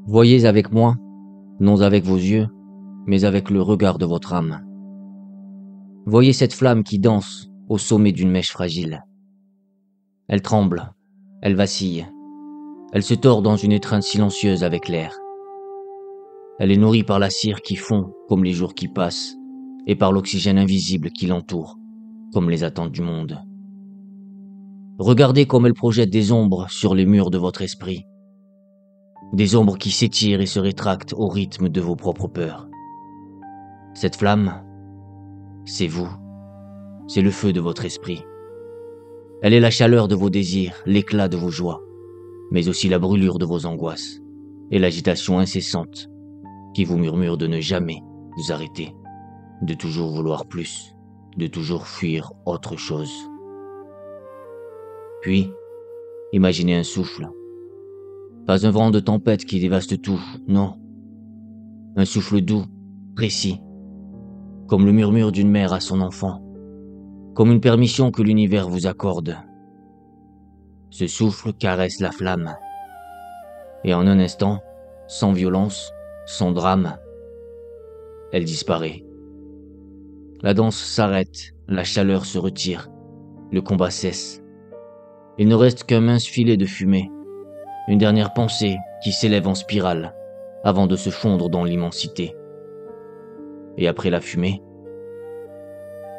Voyez avec moi, non avec vos yeux, mais avec le regard de votre âme. Voyez cette flamme qui danse au sommet d'une mèche fragile. Elle tremble, elle vacille, elle se tord dans une étreinte silencieuse avec l'air. Elle est nourrie par la cire qui fond comme les jours qui passent et par l'oxygène invisible qui l'entoure comme les attentes du monde. Regardez comme elle projette des ombres sur les murs de votre esprit. Des ombres qui s'étirent et se rétractent au rythme de vos propres peurs. Cette flamme, c'est vous, c'est le feu de votre esprit. Elle est la chaleur de vos désirs, l'éclat de vos joies, mais aussi la brûlure de vos angoisses et l'agitation incessante qui vous murmure de ne jamais vous arrêter, de toujours vouloir plus, de toujours fuir autre chose. Puis, imaginez un souffle. Pas un vent de tempête qui dévaste tout, non. Un souffle doux, précis, comme le murmure d'une mère à son enfant, comme une permission que l'univers vous accorde. Ce souffle caresse la flamme, et en un instant, sans violence, sans drame, elle disparaît. La danse s'arrête, la chaleur se retire, le combat cesse. Il ne reste qu'un mince filet de fumée, une dernière pensée qui s'élève en spirale avant de se fondre dans l'immensité. Et après la fumée,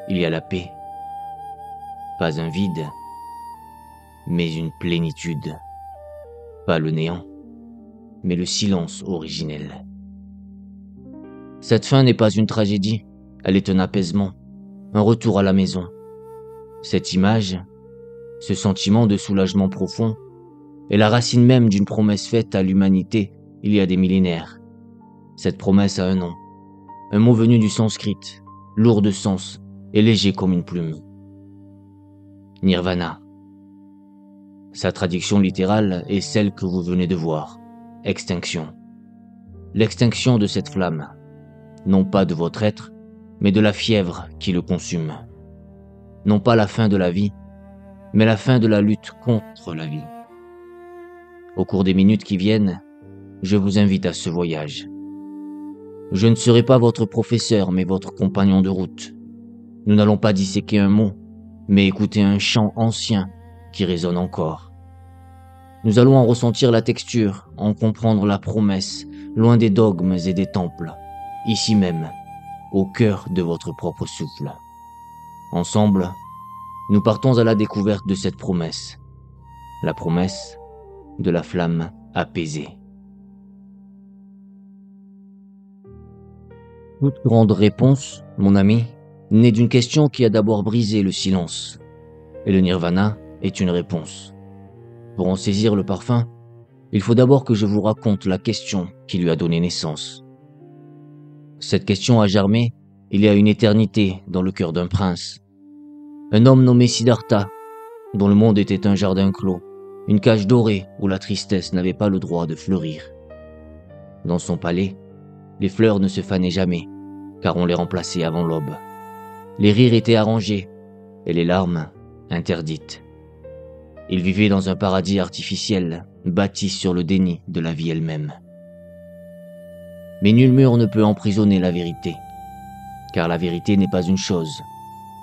il y a la paix. Pas un vide, mais une plénitude. Pas le néant, mais le silence originel. Cette fin n'est pas une tragédie, elle est un apaisement, un retour à la maison. Cette image, ce sentiment de soulagement profond, est la racine même d'une promesse faite à l'humanité il y a des millénaires. Cette promesse a un nom, un mot venu du sanskrit, lourd de sens et léger comme une plume. Nirvana. Sa traduction littérale est celle que vous venez de voir, extinction. L'extinction de cette flamme, non pas de votre être, mais de la fièvre qui le consume. Non pas la fin de la vie, mais la fin de la lutte contre la vie. Au cours des minutes qui viennent, je vous invite à ce voyage. Je ne serai pas votre professeur, mais votre compagnon de route. Nous n'allons pas disséquer un mot, mais écouter un chant ancien qui résonne encore. Nous allons en ressentir la texture, en comprendre la promesse, loin des dogmes et des temples, ici même, au cœur de votre propre souffle. Ensemble, nous partons à la découverte de cette promesse, la promesse de la flamme apaisée. Toute grande réponse, mon ami, naît d'une question qui a d'abord brisé le silence. Et le nirvana est une réponse. Pour en saisir le parfum, il faut d'abord que je vous raconte la question qui lui a donné naissance. Cette question a germé il y a une éternité dans le cœur d'un prince. Un homme nommé Siddhartha, dont le monde était un jardin clos, une cage dorée où la tristesse n'avait pas le droit de fleurir. Dans son palais, les fleurs ne se fanaient jamais, car on les remplaçait avant l'aube. Les rires étaient arrangés, et les larmes interdites. Il vivait dans un paradis artificiel, bâti sur le déni de la vie elle-même. Mais nul mur ne peut emprisonner la vérité, car la vérité n'est pas une chose,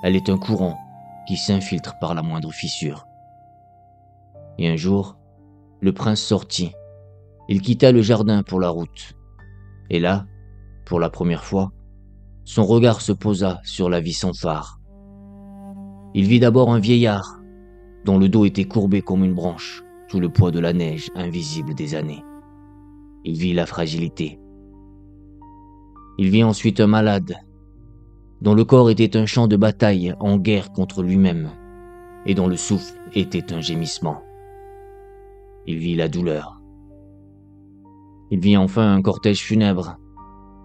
elle est un courant qui s'infiltre par la moindre fissure. Et un jour, le prince sortit. Il quitta le jardin pour la route. Et là, pour la première fois, son regard se posa sur la vie sans phare. Il vit d'abord un vieillard, dont le dos était courbé comme une branche, sous le poids de la neige invisible des années. Il vit la fragilité. Il vit ensuite un malade, dont le corps était un champ de bataille en guerre contre lui-même, et dont le souffle était un gémissement. Il vit la douleur. Il vit enfin un cortège funèbre,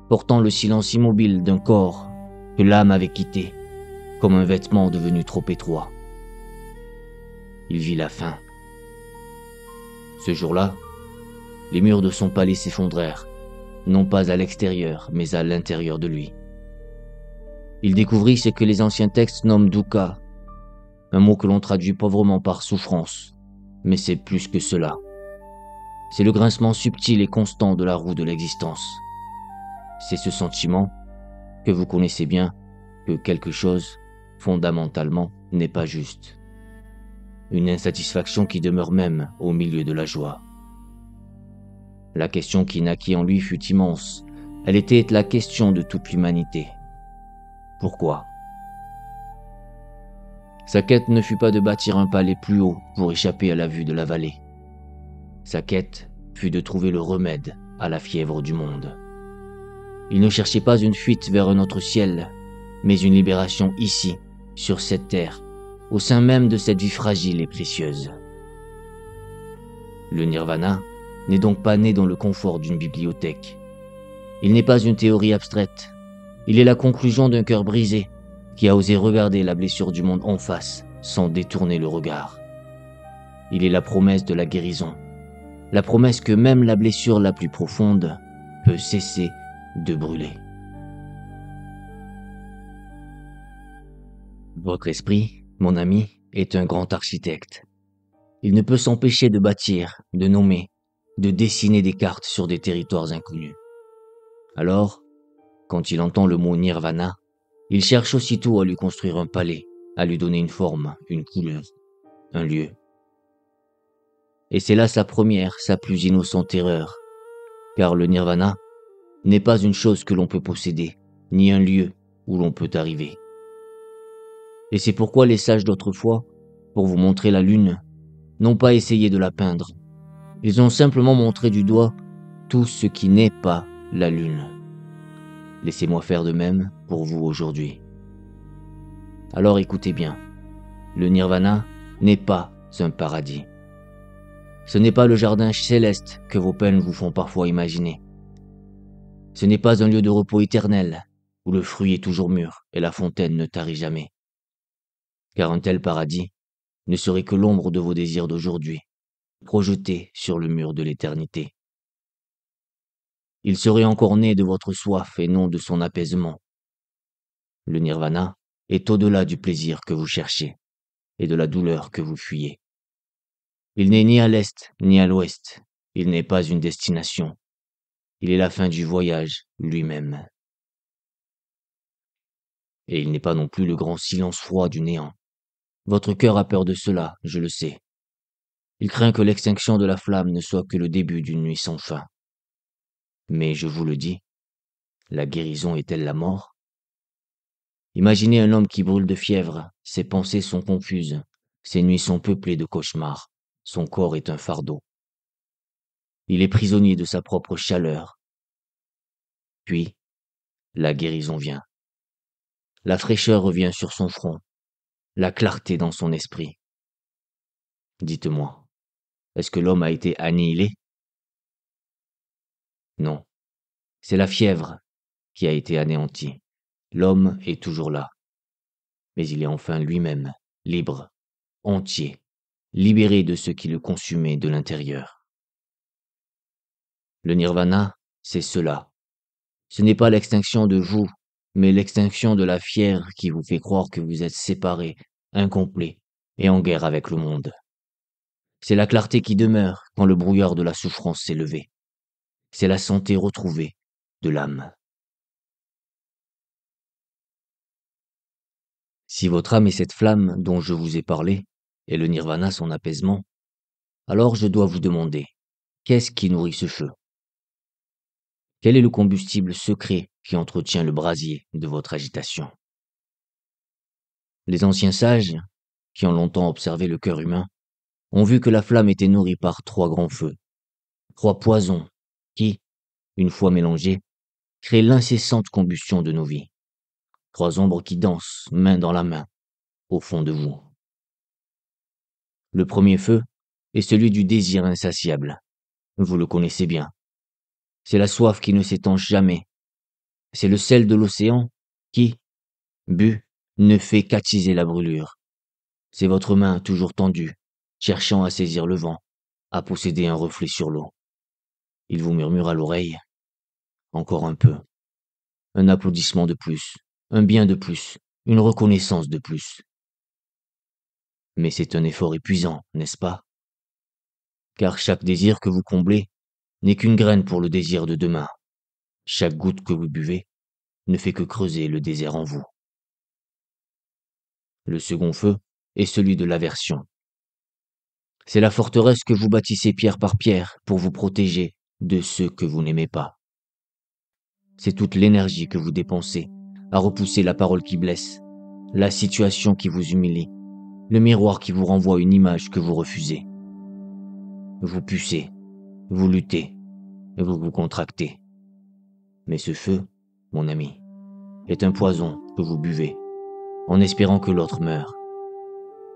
portant le silence immobile d'un corps que l'âme avait quitté, comme un vêtement devenu trop étroit. Il vit la fin. Ce jour-là, les murs de son palais s'effondrèrent, non pas à l'extérieur, mais à l'intérieur de lui. Il découvrit ce que les anciens textes nomment dukkha, un mot que l'on traduit pauvrement par souffrance, mais c'est plus que cela. C'est le grincement subtil et constant de la roue de l'existence. C'est ce sentiment, que vous connaissez bien, que quelque chose, fondamentalement, n'est pas juste. Une insatisfaction qui demeure même au milieu de la joie. La question qui naquit en lui fut immense. Elle était la question de toute l'humanité. Pourquoi ? Sa quête ne fut pas de bâtir un palais plus haut pour échapper à la vue de la vallée. Sa quête fut de trouver le remède à la fièvre du monde. Il ne cherchait pas une fuite vers un autre ciel, mais une libération ici, sur cette terre, au sein même de cette vie fragile et précieuse. Le nirvana n'est donc pas né dans le confort d'une bibliothèque. Il n'est pas une théorie abstraite. Il est la conclusion d'un cœur brisé qui a osé regarder la blessure du monde en face sans détourner le regard. Il est la promesse de la guérison. La promesse que même la blessure la plus profonde peut cesser de brûler. Votre esprit, mon ami, est un grand architecte. Il ne peut s'empêcher de bâtir, de nommer, de dessiner des cartes sur des territoires inconnus. Alors, quand il entend le mot nirvana, il cherche aussitôt à lui construire un palais, à lui donner une forme, une couleur, un lieu. Et c'est là sa première, sa plus innocente erreur, car le nirvana n'est pas une chose que l'on peut posséder, ni un lieu où l'on peut arriver. Et c'est pourquoi les sages d'autrefois, pour vous montrer la lune, n'ont pas essayé de la peindre. Ils ont simplement montré du doigt tout ce qui n'est pas la lune. Laissez-moi faire de même pour vous aujourd'hui. Alors écoutez bien, le nirvana n'est pas un paradis. Ce n'est pas le jardin céleste que vos peines vous font parfois imaginer. Ce n'est pas un lieu de repos éternel, où le fruit est toujours mûr et la fontaine ne tarit jamais. Car un tel paradis ne serait que l'ombre de vos désirs d'aujourd'hui, projetés sur le mur de l'éternité. Il serait encore né de votre soif et non de son apaisement. Le nirvana est au-delà du plaisir que vous cherchez et de la douleur que vous fuyez. Il n'est ni à l'est ni à l'ouest, il n'est pas une destination. Il est la fin du voyage lui-même. Et il n'est pas non plus le grand silence froid du néant. Votre cœur a peur de cela, je le sais. Il craint que l'extinction de la flamme ne soit que le début d'une nuit sans fin. Mais je vous le dis, la guérison est-elle la mort ? Imaginez un homme qui brûle de fièvre, ses pensées sont confuses, ses nuits sont peuplées de cauchemars, son corps est un fardeau. Il est prisonnier de sa propre chaleur. Puis, la guérison vient. La fraîcheur revient sur son front, la clarté dans son esprit. Dites-moi, est-ce que l'homme a été annihilé ? Non, c'est la fièvre qui a été anéantie. L'homme est toujours là. Mais il est enfin lui-même, libre, entier, libéré de ce qui le consumait de l'intérieur. Le nirvana, c'est cela. Ce n'est pas l'extinction de vous, mais l'extinction de la fièvre qui vous fait croire que vous êtes séparé, incomplet et en guerre avec le monde. C'est la clarté qui demeure quand le brouillard de la souffrance s'est levé. C'est la santé retrouvée de l'âme. Si votre âme est cette flamme dont je vous ai parlé, et le nirvana son apaisement, alors je dois vous demander, qu'est-ce qui nourrit ce feu ? Quel est le combustible secret qui entretient le brasier de votre agitation ? Les anciens sages, qui ont longtemps observé le cœur humain, ont vu que la flamme était nourrie par 3 grands feux, 3 poisons qui, une fois mélangés, créent l'incessante combustion de nos vies. 3 ombres qui dansent, main dans la main, au fond de vous. Le premier feu est celui du désir insatiable. Vous le connaissez bien. C'est la soif qui ne s'étanche jamais. C'est le sel de l'océan qui, bu, ne fait qu'attiser la brûlure. C'est votre main toujours tendue, cherchant à saisir le vent, à posséder un reflet sur l'eau. Il vous murmure à l'oreille, encore un peu. Un applaudissement de plus, un bien de plus, une reconnaissance de plus. Mais c'est un effort épuisant, n'est-ce pas ? car chaque désir que vous comblez n'est qu'une graine pour le désir de demain. Chaque goutte que vous buvez ne fait que creuser le désert en vous. Le second feu est celui de l'aversion. C'est la forteresse que vous bâtissez pierre par pierre pour vous protéger de ceux que vous n'aimez pas. C'est toute l'énergie que vous dépensez à repousser la parole qui blesse, la situation qui vous humilie, le miroir qui vous renvoie une image que vous refusez. Vous pucez, vous luttez, vous vous contractez. Mais ce feu, mon ami, est un poison que vous buvez, en espérant que l'autre meure.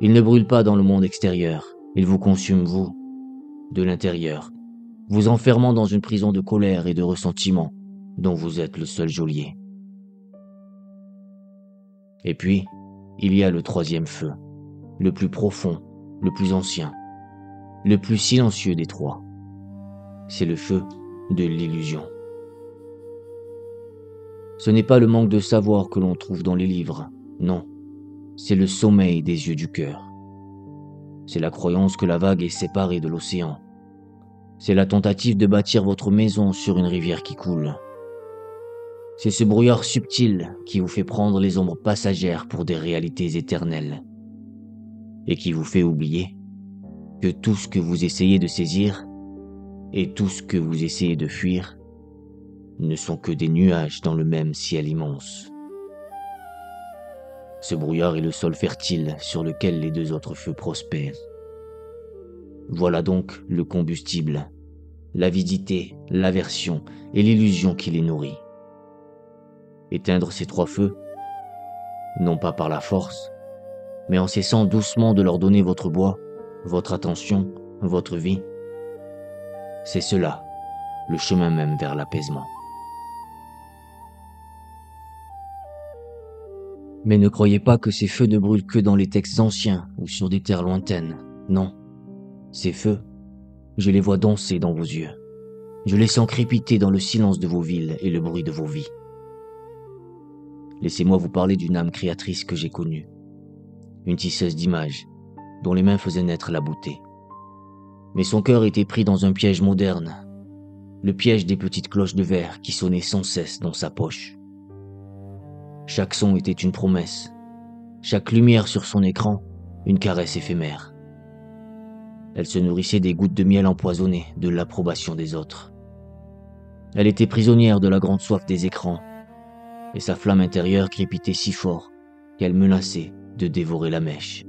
Il ne brûle pas dans le monde extérieur, il vous consume, vous, de l'intérieur, vous enfermant dans une prison de colère et de ressentiment dont vous êtes le seul geôlier. Et puis, il y a le troisième feu, le plus profond, le plus ancien, le plus silencieux des trois. C'est le feu de l'illusion. Ce n'est pas le manque de savoir que l'on trouve dans les livres, non, c'est le sommeil des yeux du cœur. C'est la croyance que la vague est séparée de l'océan. C'est la tentative de bâtir votre maison sur une rivière qui coule. C'est ce brouillard subtil qui vous fait prendre les ombres passagères pour des réalités éternelles et qui vous fait oublier que tout ce que vous essayez de saisir et tout ce que vous essayez de fuir ne sont que des nuages dans le même ciel immense. Ce brouillard est le sol fertile sur lequel les deux autres feux prospèrent. Voilà donc le combustible, l'avidité, l'aversion et l'illusion qui les nourrit. Éteindre ces trois feux, non pas par la force, mais en cessant doucement de leur donner votre bois, votre attention, votre vie, c'est cela, le chemin même vers l'apaisement. Mais ne croyez pas que ces feux ne brûlent que dans les textes anciens ou sur des terres lointaines. Non. Ces feux, je les vois danser dans vos yeux. Je les sens crépiter dans le silence de vos villes et le bruit de vos vies. Laissez-moi vous parler d'une âme créatrice que j'ai connue. Une tisseuse d'images, dont les mains faisaient naître la beauté. Mais son cœur était pris dans un piège moderne. Le piège des petites cloches de verre qui sonnaient sans cesse dans sa poche. Chaque son était une promesse, chaque lumière sur son écran, une caresse éphémère. Elle se nourrissait des gouttes de miel empoisonnées de l'approbation des autres. Elle était prisonnière de la grande soif des écrans, et sa flamme intérieure crépitait si fort qu'elle menaçait de dévorer la mèche.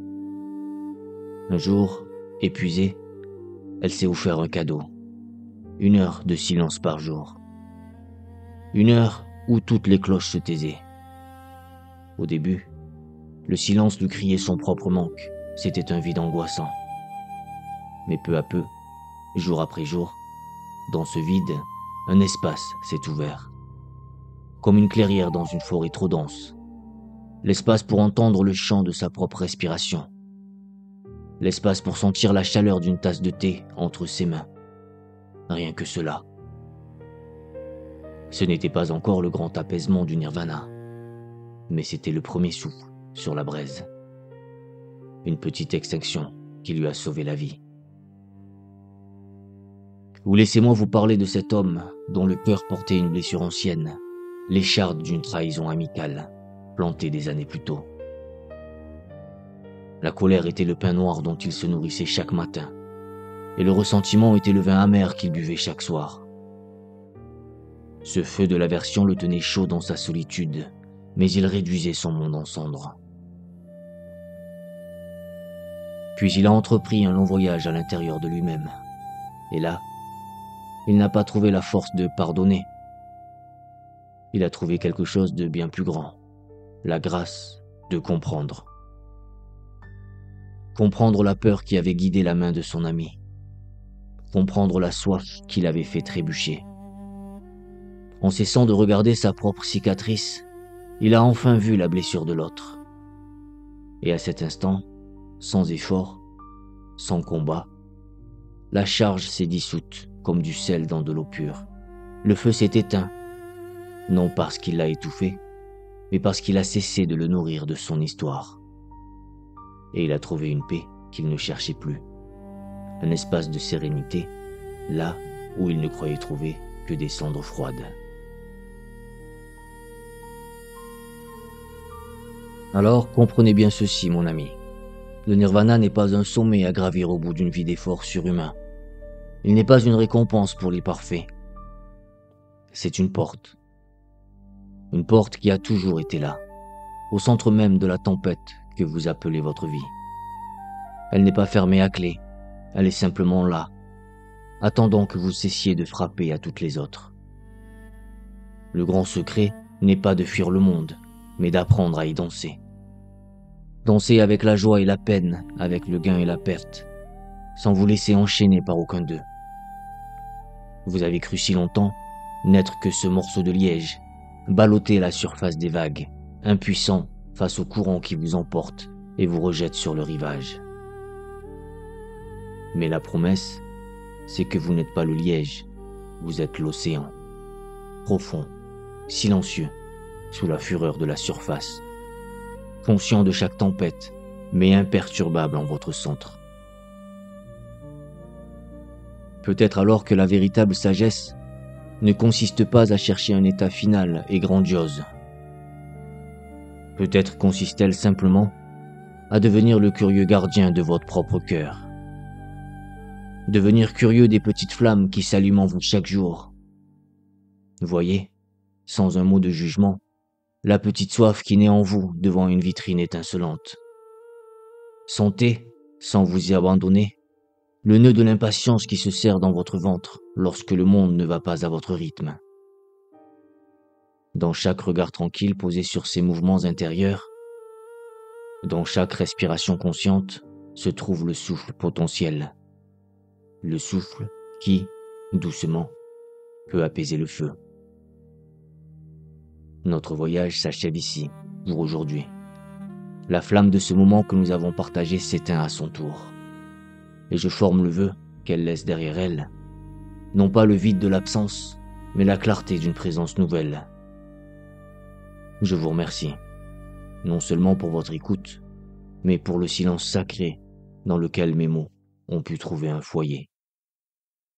Un jour, épuisée, elle s'est offert un cadeau. 1 heure de silence par jour. 1 heure où toutes les cloches se taisaient. Au début, le silence lui criait son propre manque. C'était un vide angoissant. Mais peu à peu, jour après jour, dans ce vide, un espace s'est ouvert. Comme une clairière dans une forêt trop dense. L'espace pour entendre le chant de sa propre respiration. L'espace pour sentir la chaleur d'une tasse de thé entre ses mains. Rien que cela. Ce n'était pas encore le grand apaisement du nirvana. Mais c'était le premier souffle sur la braise. Une petite extinction qui lui a sauvé la vie. Ou laissez-moi vous parler de cet homme dont le cœur portait une blessure ancienne, l'écharde d'une trahison amicale, plantée des années plus tôt. La colère était le pain noir dont il se nourrissait chaque matin, et le ressentiment était le vin amer qu'il buvait chaque soir. Ce feu de l'aversion le tenait chaud dans sa solitude, mais il réduisait son monde en cendres. Puis il a entrepris un long voyage à l'intérieur de lui-même. Et là, il n'a pas trouvé la force de pardonner. Il a trouvé quelque chose de bien plus grand, la grâce de comprendre. Comprendre la peur qui avait guidé la main de son ami. Comprendre la soif qui l'avait fait trébucher. En cessant de regarder sa propre cicatrice, il a enfin vu la blessure de l'autre. Et à cet instant, sans effort, sans combat, la charge s'est dissoute comme du sel dans de l'eau pure. Le feu s'est éteint, non parce qu'il l'a étouffé, mais parce qu'il a cessé de le nourrir de son histoire. Et il a trouvé une paix qu'il ne cherchait plus. un espace de sérénité, là où il ne croyait trouver que des cendres froides. Alors, comprenez bien ceci, mon ami. Le nirvana n'est pas un sommet à gravir au bout d'une vie d'efforts surhumains. Il n'est pas une récompense pour les parfaits. C'est une porte. Une porte qui a toujours été là, au centre même de la tempête que vous appelez votre vie. Elle n'est pas fermée à clé, elle est simplement là, attendant que vous cessiez de frapper à toutes les autres. Le grand secret n'est pas de fuir le monde, mais d'apprendre à y danser. Danser avec la joie et la peine, avec le gain et la perte, sans vous laisser enchaîner par aucun d'eux. Vous avez cru si longtemps n'être que ce morceau de liège, ballotter à la surface des vagues, impuissant face au courant qui vous emporte et vous rejette sur le rivage. Mais la promesse, c'est que vous n'êtes pas le liège, vous êtes l'océan, profond, silencieux, sous la fureur de la surface, conscient de chaque tempête, mais imperturbable en votre centre. Peut-être alors que la véritable sagesse ne consiste pas à chercher un état final et grandiose. Peut-être consiste-t-elle simplement à devenir le curieux gardien de votre propre cœur. Devenir curieux des petites flammes qui s'allument en vous chaque jour. Voyez, sans un mot de jugement, la petite soif qui naît en vous devant une vitrine étincelante. Sentez, sans vous y abandonner, le nœud de l'impatience qui se serre dans votre ventre lorsque le monde ne va pas à votre rythme. Dans chaque regard tranquille posé sur ces mouvements intérieurs, dans chaque respiration consciente, se trouve le souffle potentiel. Le souffle qui, doucement, peut apaiser le feu. Notre voyage s'achève ici, pour aujourd'hui. La flamme de ce moment que nous avons partagé s'éteint à son tour. Et je forme le vœu qu'elle laisse derrière elle, non pas le vide de l'absence, mais la clarté d'une présence nouvelle. Je vous remercie, non seulement pour votre écoute, mais pour le silence sacré dans lequel mes mots ont pu trouver un foyer.